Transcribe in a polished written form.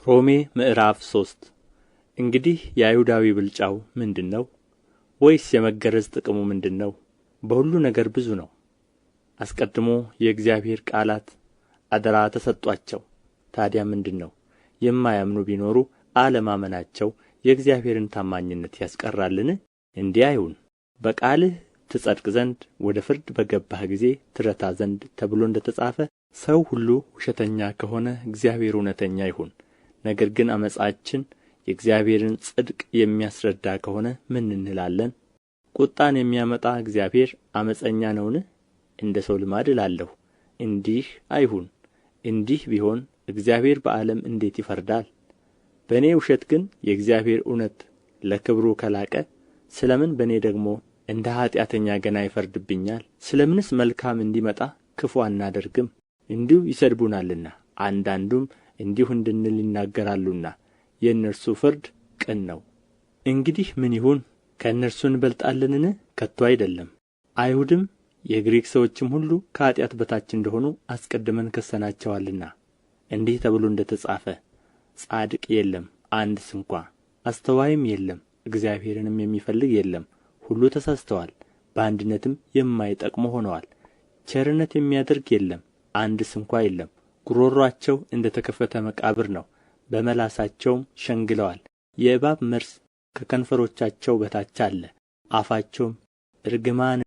ሮሜ ምዕራፍ 3 እንግዲህ የአይሁዳዊ ብልጫው ምንድር ነው? ወይስ የመገረዝ ጥቅሙ ምንድር ነው? በሁሉ ነገር ብዙ ነው። አስቀድሞ የእግዚአብሔር ቃላት አደራ ተሰጡአቸው። ታዲያ ምንድር ነው? የማያምኑ ቢኖሩ አለማመናቸው የእግዚአብሔርን ታማኝነት ያስቀራልን? እንዲህ አይሁን። በቃልህ ትጸድቅ ዘንድ ወደ ፍርድ በገባህ ጊዜ ትረታ ዘንድ ተብሎ እንደ ተጻፈ ሰው ሁሉ ውሸተኛ ከሆነ እግዚአብሔር እውነተኛ ይሁን። ነገር ግን ዓመፃችን የእግዚአብሔርን ጽድቅ የሚያስረዳ ከሆነ ምን እንላለን? ቍጣን የሚያመጣ እግዚአብሔር ዓመፀኛ ነውን? እንደ ሰው ልማድ እላለሁ፣ እንዲህ አይሁን። እንዲህ ቢሆን እግዚአብሔር በዓለም እንዴት ይፈርዳል? በእኔ ውሸት ግን የእግዚአብሔር እውነት ለክብሩ ከላቀ ስለ ምን በእኔ ደግሞ እንደ ኃጢአተኛ ገና ይፈርድብኛል? ስለ ምንስ መልካም እንዲመጣ ክፉ አናደርግም? እንዲሁ ይሰድቡናልና አንዳንዱም እንዲሁ እንድንል ይናገራሉና የእነርሱ ፍርድ ቅን ነው። እንግዲህ ምን ይሁን? ከእነርሱ እንበልጣለንን? ከቶ አይደለም። አይሁድም የግሪክ ሰዎችም ሁሉ ከኃጢአት በታች እንደሆኑ አስቀድመን ከሰናቸዋልና። እንዲህ ተብሎ እንደ ተጻፈ ጻድቅ የለም አንድ ስንኳ፣ አስተዋይም የለም፣ እግዚአብሔርንም የሚፈልግ የለም። ሁሉ ተሳስተዋል፣ በአንድነትም የማይጠቅሙ ሆነዋል። ቸርነት የሚያደርግ የለም አንድ ስንኳ የለም። ጉሮሮአቸው እንደ ተከፈተ መቃብር ነው፣ በመላሳቸውም ሸንግለዋል። የእባብ መርዝ ከከንፈሮቻቸው በታች አለ፣ አፋቸውም እርግማን